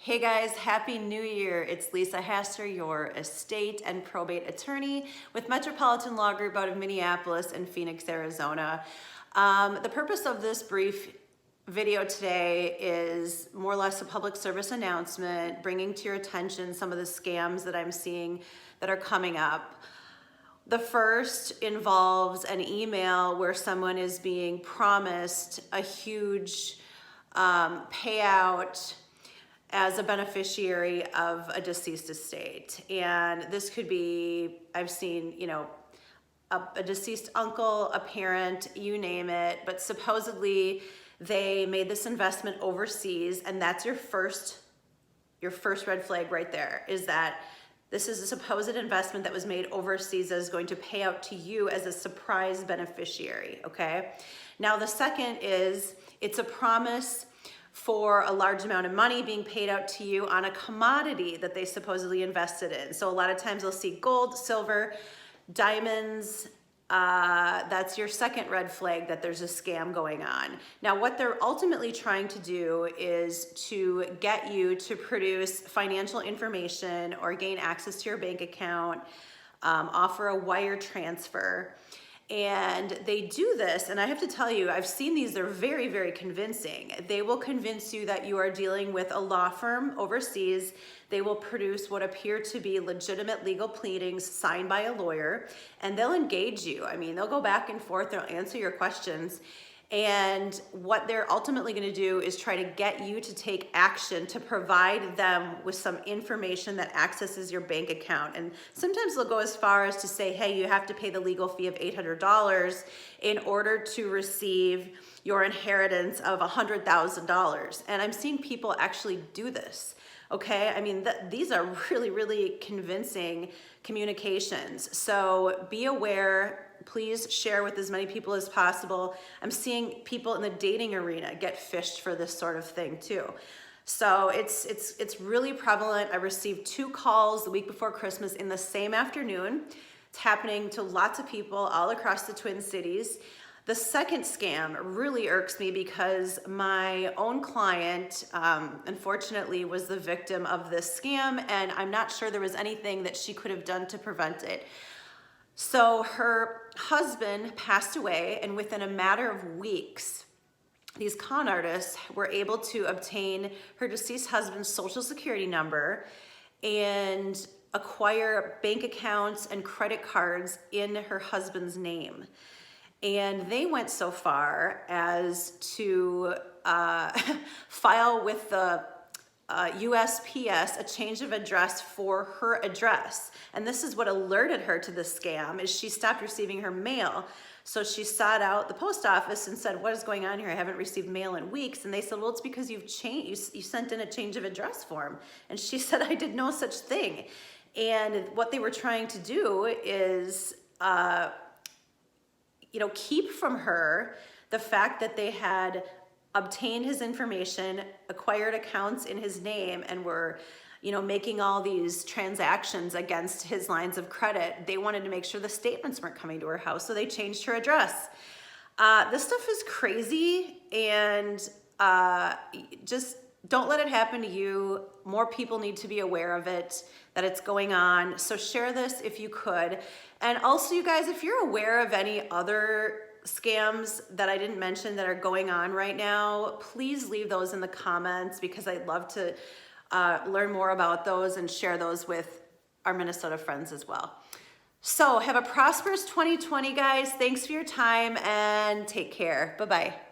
Hey guys, Happy New Year. It's Lisa Hasser, your estate and probate attorney with Metropolitan Law Group out of Minneapolis and Phoenix, Arizona. The purpose of this brief video today is more or less a public service announcement, bringing to your attention some of the scams that I'm seeing that are coming up. The first involves an email where someone is being promised a huge payout as a beneficiary of a deceased estate. And this could be, I've seen, a deceased uncle, a parent, you name it, but supposedly they made this investment overseas, and that's your first red flag right there, is that this is a supposed investment that was made overseas that is going to pay out to you as a surprise beneficiary, okay? Now the second is, it's a promise for a large amount of money being paid out to you on a commodity that they supposedly invested in. So a lot of times they'll see gold, silver, diamonds. That's your second red flag that there's a scam going on. Now what they're ultimately trying to do is to get you to produce financial information or gain access to your bank account, offer a wire transfer. And they do this, and I have to tell you, I've seen these, they're very, very convincing. They will convince you that you are dealing with a law firm overseas. They will produce what appear to be legitimate legal pleadings signed by a lawyer, and they'll engage you. I mean, they'll go back and forth, they'll answer your questions. And what they're ultimately going to do is try to get you to take action to provide them with some information that accesses your bank account. And sometimes they'll go as far as to say, hey, you have to pay the legal fee of $800 in order to receive your inheritance of $100,000. And I'm seeing people actually do this. Okay, I mean, these are really, really convincing communications. So be aware. Please share with as many people as possible. I'm seeing people in the dating arena get phished for this sort of thing too. So it's really prevalent. I received 2 calls the week before Christmas in the same afternoon. It's happening to lots of people all across the Twin Cities. The second scam really irks me because my own client, unfortunately, was the victim of this scam, and I'm not sure there was anything that she could have done to prevent it. So her husband passed away, and within a matter of weeks, these con artists were able to obtain her deceased husband's social security number and acquire bank accounts and credit cards in her husband's name. And they went so far as to file with the USPS a change of address for her address. And this is what alerted her to the scam, is she stopped receiving her mail. So she sought out the post office and said, what is going on here? I haven't received mail in weeks. And they said, well, it's because you've changed, you sent in a change of address form. And she said, I did no such thing. And what they were trying to do is keep from her the fact that they had obtained his information, acquired accounts in his name, and were, making all these transactions against his lines of credit. They wanted to make sure the statements weren't coming to her house, so they changed her address. This stuff is crazy, and just don't let it happen to you. More people need to be aware of it, that it's going on. So share this if you could. And also, you guys, if you're aware of any other scams that I didn't mention that are going on right now, please leave those in the comments, because I'd love to learn more about those and share those with our Minnesota friends as well. So have a prosperous 2020, guys. Thanks for your time and take care. Bye-bye.